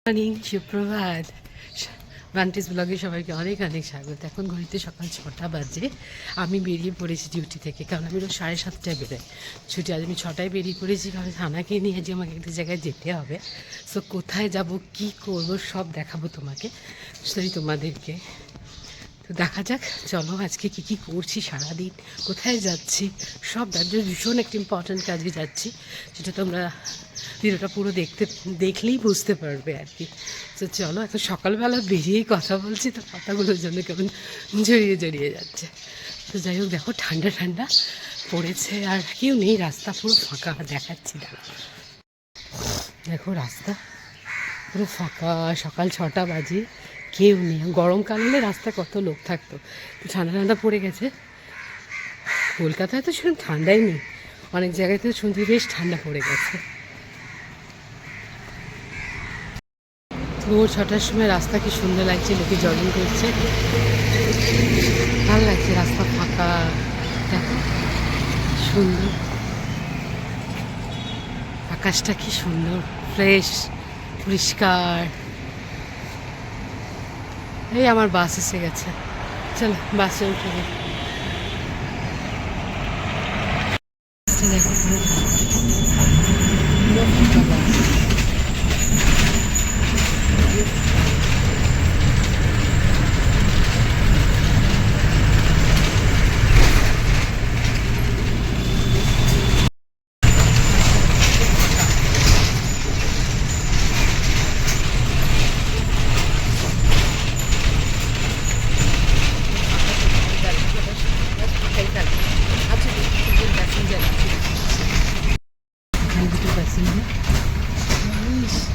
Morning, সুপ্রভাত। ভান্টিস ব্লগে সবাইকে অনেক অনেক স্বাগত। এখন ঘড়িতে সকাল 6টা বাজে। আমি বেরিয়ে পড়েছি ডিউটি থেকে, কারণ আমি রোজ 7:30টায় বেরোই ছুটি। আজ আমি 6টায় বেরিয়ে পড়েছি, কারণ থানাকে নিয়ে যে আমাকে একটা জায়গায় যেতে হবে। সো কোথায় যাব, কি করব, সব দেখাবো তোমাকে, তোমাদেরকে। তো দেখা যাক, চলো আজকে কী কী করছি সারাদিন, কোথায় যাচ্ছি, সব তার জন্য ভীষণ একটা ইম্পর্ট্যান্ট কাজে যাচ্ছি। সেটা তোমরা ভিডিওটা পুরো দেখলেই বুঝতে পারবে আর কি। তো চলো, এখন সকালবেলা বেরিয়েই কথা বলছি, তো কথাগুলোর জন্য কেমন জড়িয়ে জড়িয়ে যাচ্ছে। তো যাই হোক, দেখো ঠান্ডা ঠান্ডা পড়েছে, আর কেউ নেই, রাস্তা পুরো ফাঁকা দেখাচ্ছি। দেখো রাস্তা পুরো ফাঁকা, সকাল 6টা বাজে, কেউ নেই। গরমকাল হলে রাস্তায় কত লোক থাকতো, তো ঠান্ডা ঠান্ডা পড়ে গেছে। কলকাতায় তো সেরকম ঠান্ডাই নেই, অনেক জায়গায় তো শুনছি বেশ ঠান্ডা পড়ে গেছে। ভোর 6টার সময় রাস্তা কি সুন্দর লাগছে, লোকে জগিং করছে, ভালো লাগছে। রাস্তা ফাঁকা, দেখো সুন্দর, আকাশটা কি সুন্দর, ফ্রেশ, পরিষ্কার। এই আমার বাস এসে গেছে, চলো বাসে উঠে যাই। দেখো পুরো ফাঁকা বাস।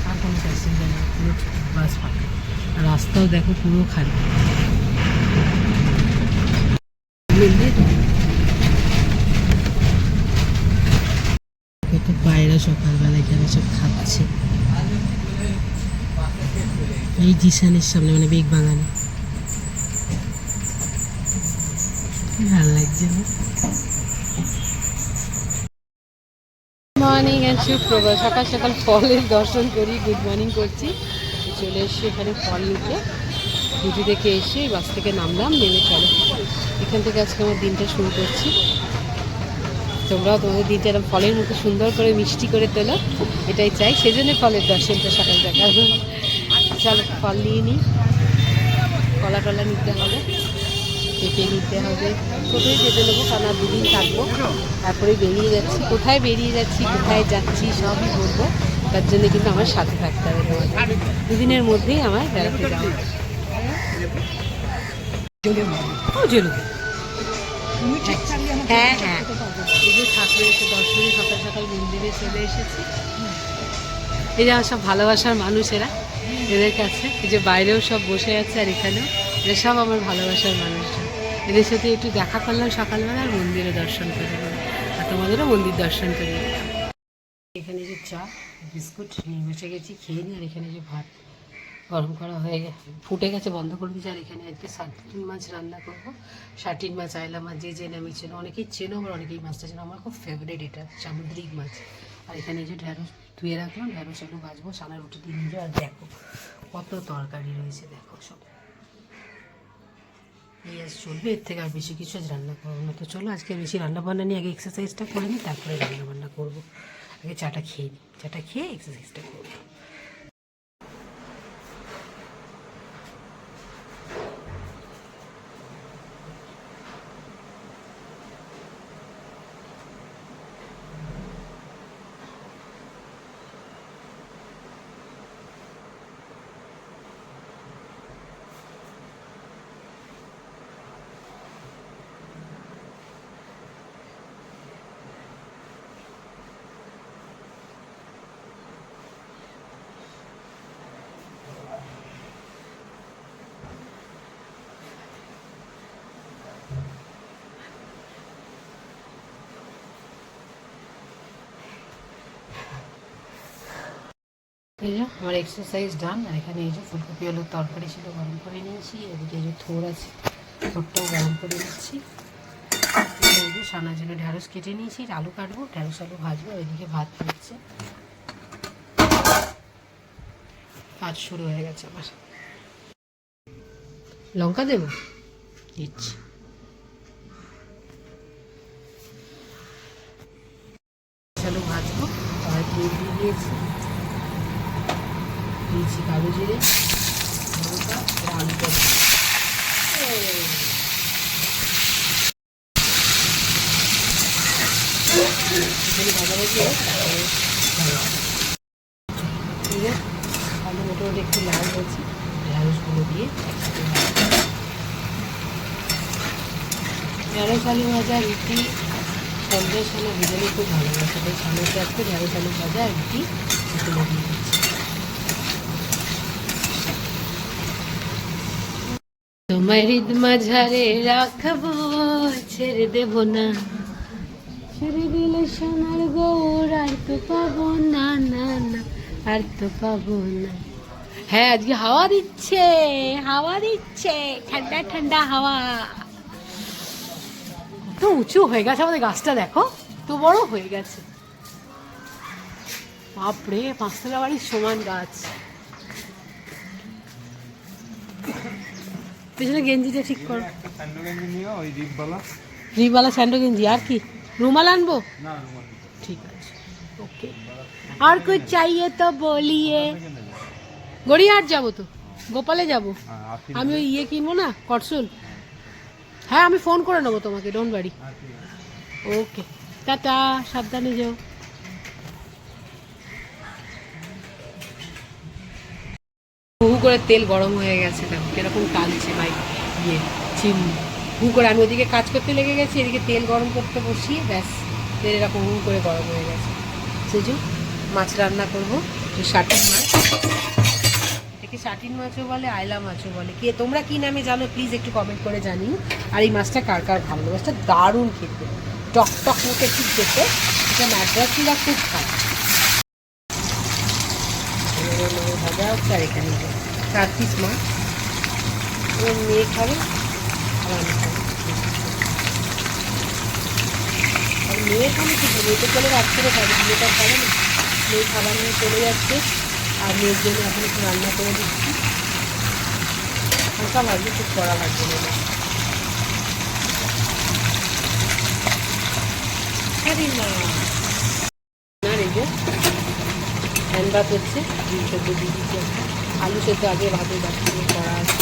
আর কোনো প্যাসেঞ্জার নেই, পুরো বাস ফাঁকা। রাস্তাও দেখো পুরো খালি। কত পায়রা সকালবেলা এখানে সব খাচ্ছে, এই জিসানের সামনে, মানে বেগ বাগানে। ভালো লাগছে না? মর্নিং অ্যান্ড সুপ্রভাত। সকাল সকাল ফলের দর্শন করি, গুড মর্নিং করছি। চলে এসছি এখানে ফল নিতে। ডিউটি থেকে এসে বাস থেকে নামলাম, নেমে চলো এখান থেকে আজকে আমার দিনটা শুরু করছি। তোমরাও তোমাদের দিনটা এরকম ফলের মতো সুন্দর করে মিষ্টি করে তোলো, এটাই চাই। সেজন্য ফলের দর্শনটা সকাল সকাল। চলো ফল নিয়ে নিই। কলা টলা নিতে হবে, পেঁপে নিতে হবে, কোথায় যেতে নেবো, কারণ আর 2 দিন থাকবো, তারপরে বেরিয়ে যাচ্ছি। কোথায় বেরিয়ে যাচ্ছি, কোথায় যাচ্ছি সবই বলবো, তার জন্য কিন্তু আমার সাথে থাকতে হবে তোমাদের। 2 দিনের মধ্যেই আমার বেড়াতে যাবো। হ্যাঁ হ্যাঁ, এই যে ঠাকুরের একটু দর্শনে সকাল সকাল মন্দিরে চলে এসেছি। এই যে আমার সব ভালোবাসার মানুষেরা, এদের কাছে এই যে বাইরেও সব বসে আছে, আর এখানেও, এরা সব আমার ভালোবাসার মানুষজন। এদের সাথে একটু দেখা করলাম সকালবেলা, আর মন্দিরে দর্শন করে দিলাম, আর তোমাদেরও মন্দির দর্শন করে দিলাম। এখানে যে চা বিস্কুট নিয়ে বসে গেছি, খেয়ে নিই। আর এখানে যে ভাত গরম করা হয়ে গেছে, ফুটে গেছে, বন্ধ করে দিয়েছি। আর এখানে আজকে সার্টিন মাছ রান্না করবো। সার্টিন মাছ, আইলা মাছ, যে নামে চেনো, অনেকেই চেনো, আবার অনেকেই মাছটা চেনো। আমার খুব ফেভারিট এটা, সামুদ্রিক মাছ। আর এখানে যে ঢ্যাঁড়স ধুয়ে রাখলাম, ঢ্যাঁড়স আলু ভাজবো, সানা রুটি দিয়ে নিয়ে। আর দেখো কত তরকারি রয়েছে, দেখো সব। এই আজ চলবে, এর থেকে আর বেশি কিছু আজ রান্না করবো না। তো চলো আজকে বেশি রান্নাবান্না নিয়ে আগে এক্সারসাইজটা করে নিই, তারপরে রান্নাবান্না করবো। আগে চাটা খেয়ে নিই, চাটা খেয়ে এক্সারসাইজটা করবো। এই যে আমার এক্সারসাইজ ডান। আর এখানে এই যে ফুলকপি আলুর তরকারি ছিল, গরম করে নিয়েছি। এদিকে এই যে থোর আছে, থোরটাও গরম করে নিচ্ছি। এই যে সানার জন্য ঢ্যাঁড়স কেটে নিয়েছি, আলু কাটবো, ঢ্যাঁড়স আলু ভাজবো। ওইদিকে ভাত হচ্ছে, কাজ শুরু হয়ে গেছে আমার। লঙ্কা দেবো, দিচ্ছি। আলু ভাজবো, কড়াই তেল দিয়ে দিয়েছি, দিয়েছি কালো জিরে, লঙ্কা, আলুটা ভাজাভাজি ঠিক আছে। আলু মোটামুটি একটু লাল হয়েছে, ঢ্যাঁড়সগুলো দিয়ে ঢ্যাঁড়স আলু ভাজা রুটি সন্ধ্যের সময় বিরিয়ানি খুব ভালোবাসে, তাই সামনে আজকে ঢ্যাঁড়স আলু ভাজা আর রুটি এগুলো দিয়ে দিচ্ছি। তোমার হৃদ মাঝারে রাখবো, ছেড়ে দেবো না, ছেড়ে দিলে সোনার গৌর আর তো পাবো না, না না আর তো পাবো না। হ্যাঁ আজকে হাওয়া দিচ্ছে, হাওয়া দিচ্ছে, ঠান্ডা ঠান্ডা হাওয়া। তো উঁচু হয়ে গেছে আমাদের গাছটা, দেখো তো বড় হয়ে গেছে, বাপরে 5তলা বাড়ির সমান গাছ। পেছনে গেঞ্জিটা ঠিক করো, রিপওয়ালা স্যান্ডো গেঞ্জি। আর কি রুমাল আনবো? ঠিক আছে, ওকে। আর कुछ चाहिए তো বলিয়ে। গড়িয়াহাট যাবো তো, গোপালে যাবো আমি, ওই ইয়ে কিনবো না, করসুল। হ্যাঁ আমি ফোন করে নেবো তোমাকে, ডোন্ট ওয়ারি। ওকে, টাটা, সাবধানে যাও। হু করে তেল গরম হয়ে গেছে, দেখো কিরকম টানছে ভাই, ইয়ে চিমনি হু করে। আমি ওদিকে কাজ করতে লেগে গেছি, এদিকে তেল গরম করতে বসিয়ে ব্যাস তেল এরকম হু করে গরম হয়ে গেছে। সেজন্য মাছ রান্না করবো, শাটিন মাছ, এটাকে শাটিন মাছও বলে, আয়লা মাছও বলে, কে তোমরা কি নামে জানো প্লিজ একটু কমেন্ট করে জানিও। আর এই মাছটা কার কার ভালো, মাছটা দারুণ খেতে, টক টক মুখে ঠিক খেতে, এটা ম্যাড্রাসিরা খুব খায়। ভাজা হচ্ছে, আর এখানে 4 পিস মাছ, ওর মেয়ে খাবে আর আমি খাবো। আর মেয়ে খাবে কিছু, মেয়ে তো চলে রাত্রে খাবে, মেয়েটা খাবে না, মেয়ে খাবার নিয়ে চলে যাচ্ছে। আর মেয়ের জন্য এখন একটু রান্না করে দিচ্ছি, হালকা ভাজবে, খুব কড়া ভাজবে না। এই যে ফ্যান ভাত হচ্ছে, ডিম সেদ্ধ দিয়ে দিচ্ছি একটা, আলু সেদ্ধ আগে ভাতে বাটিয়ে করা আছে,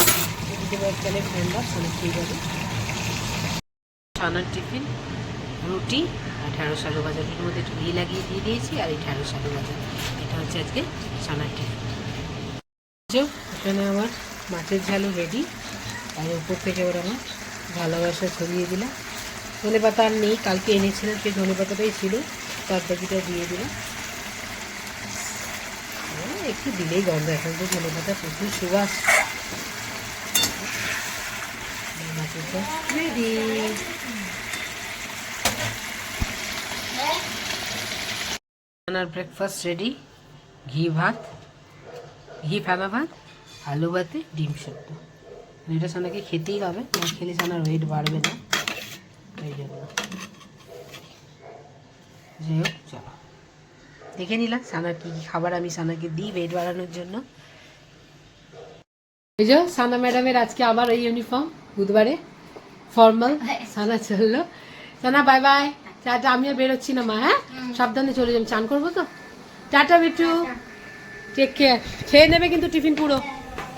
এদিকে তাহলে ফ্যান ভাত মানে খেয়ে যাবে। ছানার টিফিন, রুটি আর ঢ্যাঁড়স আলু ভাজা, রুটির মধ্যে একটু ঘি লাগিয়ে দিয়ে দিয়েছি, আর এই ঢ্যাঁড়স আলু ভাজা, এটা হচ্ছে আজকে ছানার টিফিন। এখানে আমার মাছের ঝালু রেডি, আর উপর থেকে ওরা আমার ভালোবাসা ছড়িয়ে দিলাম। ধনে পাতা আর নেই, কালকে এনেছিলাম, সেই ধনে পাতাটাই ছিল, তার বাকিটা দিয়ে দিলাম। একটু দিলেই গন্ধ, এখন তো ধনে পাতা প্রচুর সুবাস। রেডি, সানার ব্রেকফাস্ট রেডি, ঘি ভাত, ঘি ফেনা ভাত, আলু ভাতে ডিম সেদ্ধ। এটা সানাকে খেতেই হবে, না খেলে সানার ওয়েট বাড়বে না, এই জন্য। যাই হোক, চলো দেখে নিলাম সানার কী কী খাবার আমি সানাকে দিই ওয়েট বাড়ানোর জন্য। এই যে সানা ম্যাডামের আজকে আবার এই ইউনিফর্ম, বুধবারে ফর্মাল। সানা চললো, সানা বাই বাই, টাটা। আমি আর বেরোচ্ছি না মা, হ্যাঁ সাবধানে চলে যাবো, চান করবো তো। টাটা বিটু, টেক কেয়ার, খেয়ে নেবে কিন্তু টিফিন পুরো।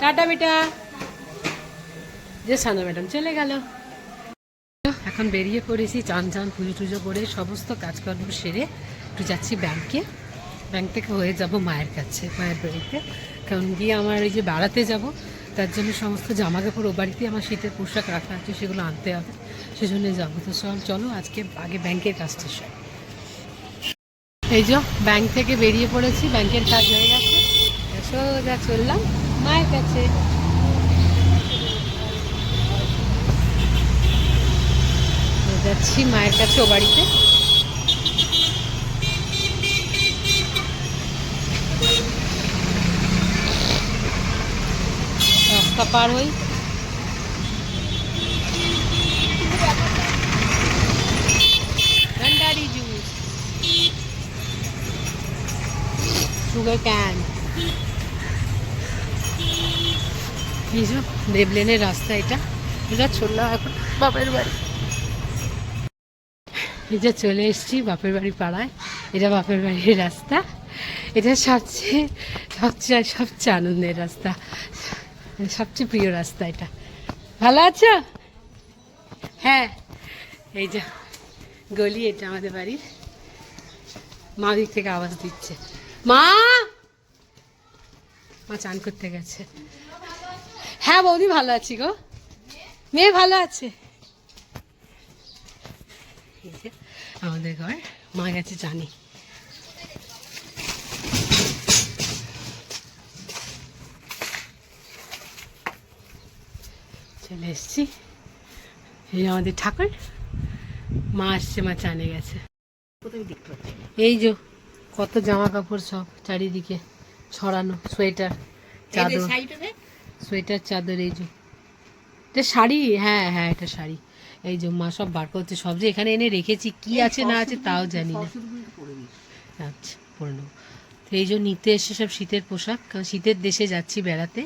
টাটা বেটা। যে সানা ম্যাডাম চলে গেল, এখন বেরিয়ে পড়েছি, চান চান পুজো টুজো করে সমস্ত কাজকর্ম সেরে একটু যাচ্ছি ব্যাংকে। ব্যাংক থেকে হয়ে যাব মায়ের কাছে, মায়ের বাড়িতে, কারণ গিয়ে আমার এই যে বেড়াতে যাব, তার জন্য সমস্ত জামা কাপড় ও বাড়িতে আমার শীতের পোশাক রাখা আছে, সেগুলো আনতে হবে, সেজন্য যাবো। তো সব চলো আজকে আগে ব্যাংকের কাজটা সব। এই যে ব্যাংক থেকে বেরিয়ে পড়েছি, ব্যাংকের কাজ হয়ে গেছে, সোজা চললাম মায়ের কাছে। যাচ্ছি মায়ের কাছে, ও বাড়িতে। রাস্তা পার হই, ভণ্ডারি জুস, সুগার ক্যান, এই যে দেবলেনের রাস্তা, এটা এটা চললাম এখন বাপের বাড়ি। এই যে চলে এসেছি বাপের বাড়ি পাড়ায়, এটা বাপের বাড়ির রাস্তা। এটা সবচেয়ে সবচেয়ে সবচেয়ে আনন্দের রাস্তা, সবচেয়ে প্রিয় রাস্তা এটা। ভালো আছো? হ্যাঁ, এই যে গলি, এটা আমাদের বাড়ির। মা দিক থেকে আওয়াজ দিচ্ছে, মা মা চান করতে গেছে। হ্যাঁ বৌদি ভালো আছি গো, মেয়ে ভালো আছে। এই যে আমাদের ঘর, মা গেছে জানি। চলে এসছি, এই আমাদের ঠাকুর। মা আসছে, মা চানে গেছে। এই যে কত জামা কাপড় সব চারিদিকে ছড়ানো, সোয়েটার চাদর, সোয়েটার চাদর। এই যে এটা শাড়ি, হ্যাঁ হ্যাঁ এটা শাড়ি। এই যে মা সব বার করছে, সব যে এখানে এনে রেখেছি, কি আছে না আছে তাও জানি না। আচ্ছা পরে নেবো। তো এই যে নিতে এসে সব শীতের পোশাক, কারণ শীতের দেশে যাচ্ছি বেড়াতে,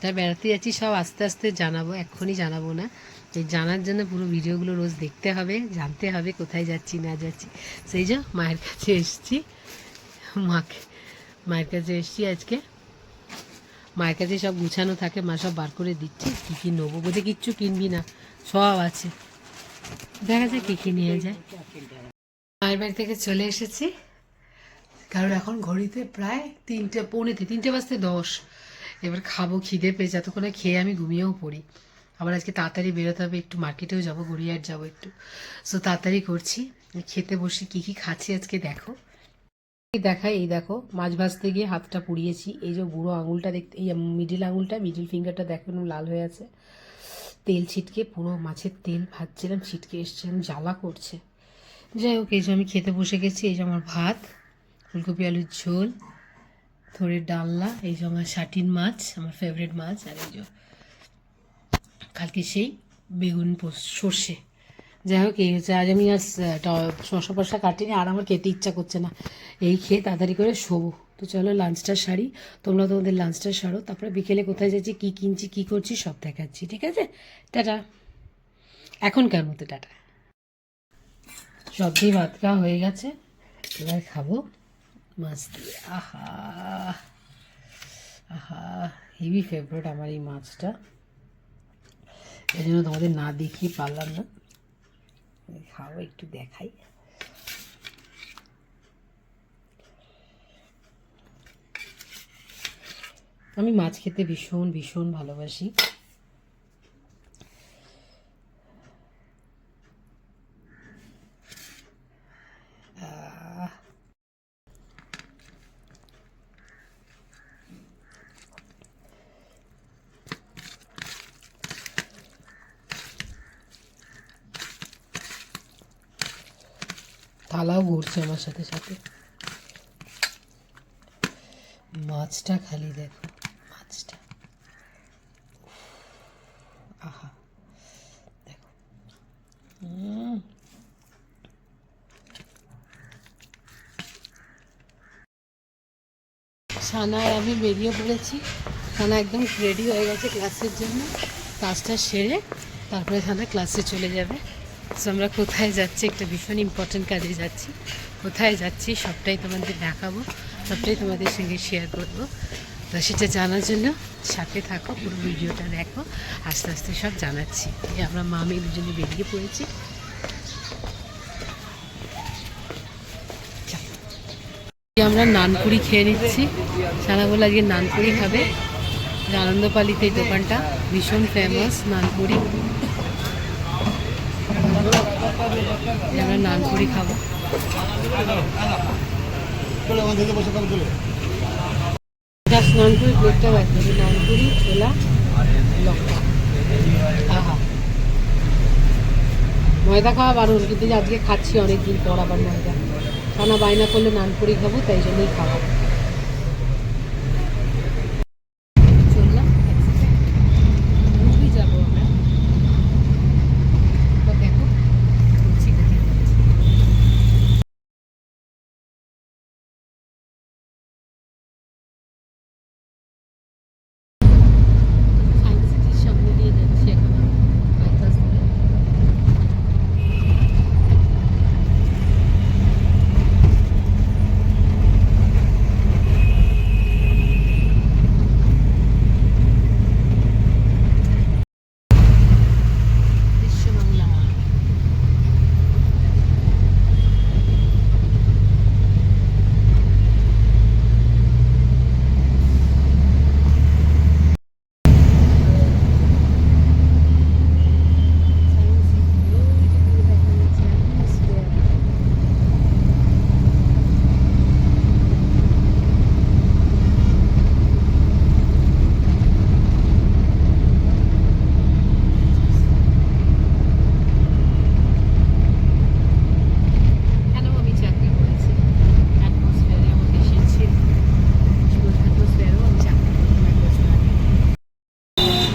তাই বেড়াতে যাচ্ছি। সব আস্তে আস্তে জানাবো, এক্ষুনি জানাবো না। এই জানার জন্য পুরো ভিডিওগুলো রোজ দেখতে হবে, জানতে হবে কোথায় যাচ্ছি না যাচ্ছি। সেই যে মায়ের কাছে এসছি, মায়ের কাছে এসছি আজকে। মায়ের কাছে সব গুছানো থাকে, মা সব বার করে দিচ্ছে কী কী নেবো। বোধে কিচ্ছু কিনবি না, সব আছে, দেখা যায় কী কী নিয়ে যায়। মায়ের বাড়ি থেকে চলে এসেছি, কারণ এখন ঘড়িতে প্রায় 3:45, 3:10। এবার খাবো, খিদে পেয়েছে, এতক্ষণে খেয়ে আমি ঘুমিয়েও পড়ি। আবার আজকে তাড়াতাড়ি বেরোতে হবে, একটু মার্কেটেও যাবো, গড়িয়াহাট যাবো একটু। সো তাড়াতাড়ি করছি, খেতে বসি। কী কী খাচ্ছি আজকে দেখো, দেখাই। এই দেখো, মাছ ভাজতে গিয়ে হাতটা পুড়িয়েছি। এই যে বুড়ো আঙুলটা দেখতে, এই মিডিল আঙুলটা, মিডিল ফিঙ্গারটা দেখো লাল হয়ে আছে, তেল ছিটকে, পুরো মাছের তেল ভাজছিলাম, ছিটকে এসছে, আমি জ্বালা করছে। যাই হোক, এই যে আমি খেতে বসে গেছি। এই যে আমার ভাত, ফুলকপি আলুর ঝোল, থোড়ের ডালনা, এই যে আমার শাটিন মাছ, আমার ফেভারিট মাছ। আর এই যে কালকে সেই বেগুন সর্ষে। যাই হোক, এই হচ্ছে আজ আমি আজ শসা ফসা কাটিনি, আর আমার খেতে ইচ্ছা করছে না। এই খেয়ে তাড়াতাড়ি করে শোবো। তো চলো লাঞ্চটা সারি, তোমরা তোমাদের লাঞ্চটা সারো, তারপরে বিকেলে কোথায় যাচ্ছি, কী কিনছি, কী করছি সব দেখাচ্ছি, ঠিক আছে? টাটা, এখনকার মতো টাটা। সব দিয়ে ভাত খাওয়া হয়ে গেছে, এবার খাবো মাছ দিয়ে। আহা আহা, হেভি ফেভারিট আমার এই মাছটা, এই জন্য তোমাদের না দেখিয়ে পারলাম না। খাও, একটু দেখাই। আমি মাছ খেতে ভীষণ ভীষণ ভালোবাসি। থালাও ঘুরছে আমার সাথে সাথে। মাছটা খালি দেখো, মাছটা, আহা দেখো। সানা আর আমি বেরিয়ে পড়েছি। সানা একদম রেডি হয়ে গেছে ক্লাসের জন্য, কাজটা সেরে তারপরে সানা ক্লাসে চলে যাবে। তো আমরা কোথায় যাচ্ছি, একটা ভীষণ ইম্পর্টেন্ট কাজে যাচ্ছি। কোথায় যাচ্ছি সবটাই তোমাদের দেখাবো, সবটাই তোমাদের সঙ্গে শেয়ার করবো। তো সেটা জানার জন্য সাথে থাকো, পুরো ভিডিওটা দেখো, আস্তে আস্তে সব জানাচ্ছি। আমরা মা মেয়ে দুজনে বেরিয়ে পড়েছি। আমরা নানপুরি খেয়ে নিচ্ছি। সারা বলে আজকে নানপুরি খাবে, আনন্দপালিতে এই দোকানটা ভীষণ ফেমাস নানপুরি। আমরা নানপুরি খাবো। নানপুরি প্লেটটা রাখবে, নানপুরি ছোলা লঙ্কা। আহা, ময়দা খাওয়া বারণ, কিন্তু আজকে খাচ্ছি অনেকদিন পর আবার ময়দা। খানা বায়না করলে নানপুরি খাবো, তাই জন্যই খাওয়া।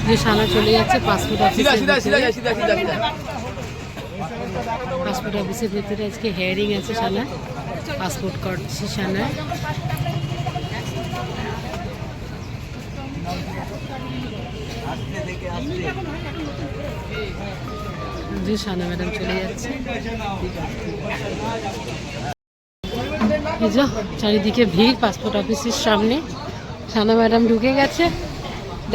যে সানা চলে যাচ্ছে পাসপোর্ট অফিসের ভেতরে আজকে হেয়ারিং আছে সানা, পাসপোর্ট করছে সানা। যে সানা ম্যাডাম চলে যাচ্ছে, চারিদিকে ভিড় পাসপোর্ট অফিসের সামনে। সানা ম্যাডাম ঢুকে গেছে,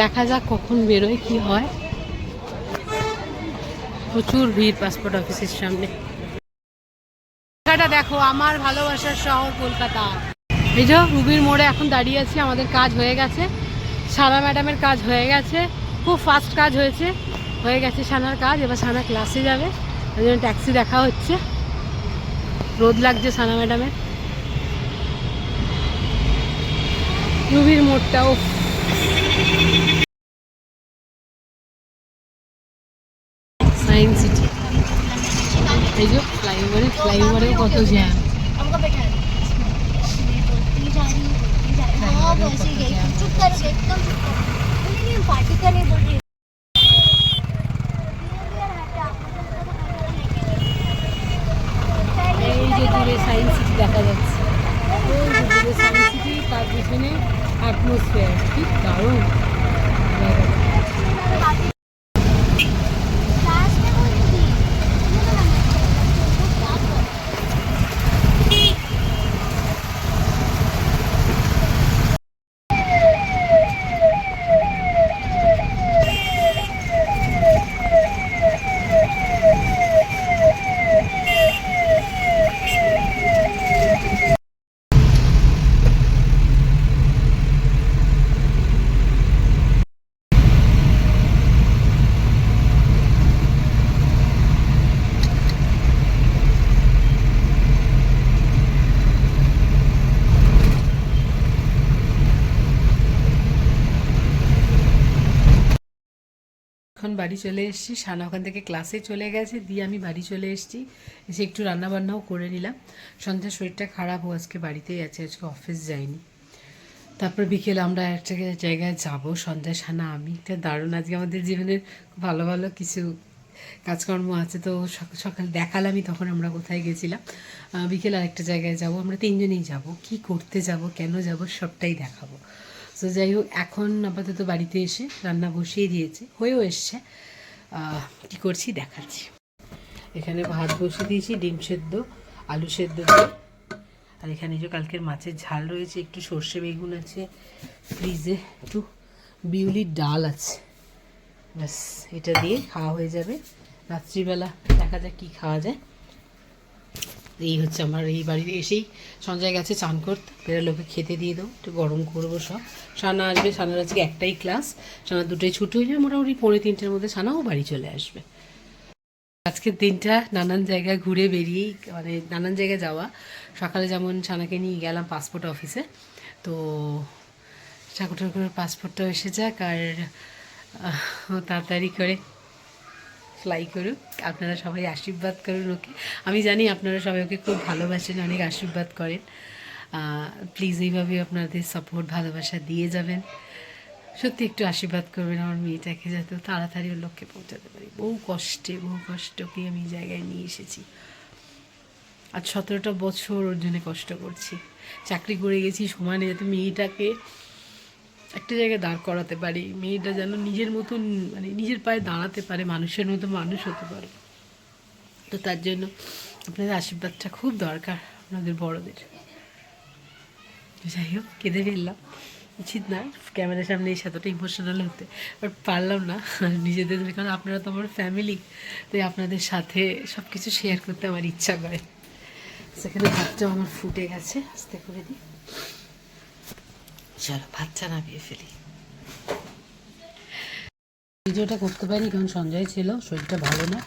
দেখা যাক কখন বেরোয় কি হয়। প্রচুর ভিড় পাসপোর্ট অফিসের সামনে। দেখো আমার ভালোবাসার শহর কলকাতা। এই যে রুবির মোড়ে এখন দাঁড়িয়ে আছি, আমাদের কাজ হয়ে গেছে, সানা ম্যাডামের কাজ হয়ে গেছে, খুব ফাস্ট কাজ হয়ে গেছে সানার কাজ। এবার সানা ক্লাসে যাবে, ওই জন্য ট্যাক্সি দেখা হচ্ছে। রোদ লাগছে সানা ম্যাডামের। রুবির মোড়টাও সায়েন্স সিটি। এই যে ফ্লাইওভারেও কত জ্যাম। এই যে দূরে সায়েন্স সিটি দেখা যাচ্ছে, ওই যে দূরে সায়েন্স সিটি, তার পিছনে অ্যাটমসফিয়ার, কি দারুণ। এখন বাড়ি চলে এসেছি, সানা ওখান থেকে ক্লাসে চলে গেছে, দিয়ে আমি বাড়ি চলে এসেছি। এসে একটু রান্নাবান্নাও করে নিলাম। সন্ধ্যার শরীরটা খারাপ, ও আজকে বাড়িতেই আছে, আজকে অফিস যায়নি। তারপর বিকেলে আমরা একটা জায়গায় যাব, সন্ধ্যায় সানা আমি। এটা দারুণ, আজকে আমাদের জীবনের ভালো ভালো কিছু কাজকর্ম আছে। তো সকাল দেখালামই তখন আমরা কোথায় গেছিলাম। বিকেলে আরেকটা জায়গায় যাব, আমরা তিনজনেই যাব। কি করতে যাব, কেন যাব, সবটাই দেখাবো। তো যাই হোক, এখন আপাতত বাড়িতে এসে রান্না বসিয়ে দিয়েছে, হয়েও এসছে। কী করছি দেখাচ্ছি। এখানে ভাত বসিয়ে দিয়েছি, ডিম সেদ্ধ, আলু সেদ্ধ দিয়ে। আর এখানে যে কালকের মাছের ঝাল রয়েছে, একটু সর্ষে বেগুন আছে ফ্রিজে, একটু বিউলির ডাল আছে, ব্যাস এটা দিয়ে খাওয়া হয়ে যাবে। রাত্রিবেলা দেখা যাক কী খাওয়া যায়। এই হচ্ছে আমার এই বাড়িতে এসেই সঞ্জয় গেছে চান করতে, বেরোলোকে খেতে দিয়ে দেবো, একটু গরম করবো সব। সানা আসবে, সানার আজকে একটাই ক্লাস, সানা দুটোই ছুটি হয়ে যাবে, মোটামুটি 3:45-র মধ্যে সানাও বাড়ি চলে আসবে। আজকের দিনটা নানান জায়গায় ঘুরে বেরিয়েই, মানে নানান জায়গায় যাওয়া। সকালে যেমন সানাকে নিয়ে গেলাম পাসপোর্ট অফিসে, তো ঠাকুর ঠাকুরের পাসপোর্টটাও এসে যাক, আর তাড়াতাড়ি করে ফ্লাই করুক। আপনারা সবাই আশীর্বাদ করুন ওকে। আমি জানি আপনারা সবাই ওকে খুব ভালোবাসেন, অনেক আশীর্বাদ করেন। প্লিজ এইভাবে আপনাদের সাপোর্ট ভালোবাসা দিয়ে যাবেন। সত্যি একটু আশীর্বাদ করবেন আমার মেয়েটাকে, যাতে তাড়াতাড়ি ওর লক্ষ্যে পৌঁছাতে পারি। বহু কষ্টকে আমি জায়গায় নিয়ে এসেছি। আজ 17টা বছর ওর জন্য কষ্ট করছি, চাকরি করে গেছি সমানে, যাতে মেয়েটাকে একটা জায়গায় দাঁড় করাতে পারি, মেয়েটা যেন নিজের মতন, মানে নিজের পায়ে দাঁড়াতে পারে, মানুষের মতো মানুষ হতে পারে। তো তার জন্য আপনাদের আশীর্বাদটা খুব দরকার, আপনাদের বড়দের। যাই হোক, কেঁদে ফেললাম, উচিত না ক্যামেরার সামনে এসে এতটা ইমোশনাল হতে, বাট পারলাম না নিজেদের, কারণ আপনারা তো আমার ফ্যামিলি, তাই আপনাদের সাথে সব কিছু শেয়ার করতে আমার ইচ্ছা করে। সেখানে ভাতটাও আমার ফুটে গেছে, আস্তে করে দিই। চলো ভাতটা নামিয়ে ফেলি। ভিডিওটা করতে পারি কারণ সঞ্জয় ছিল, শরীরটা ভালো না।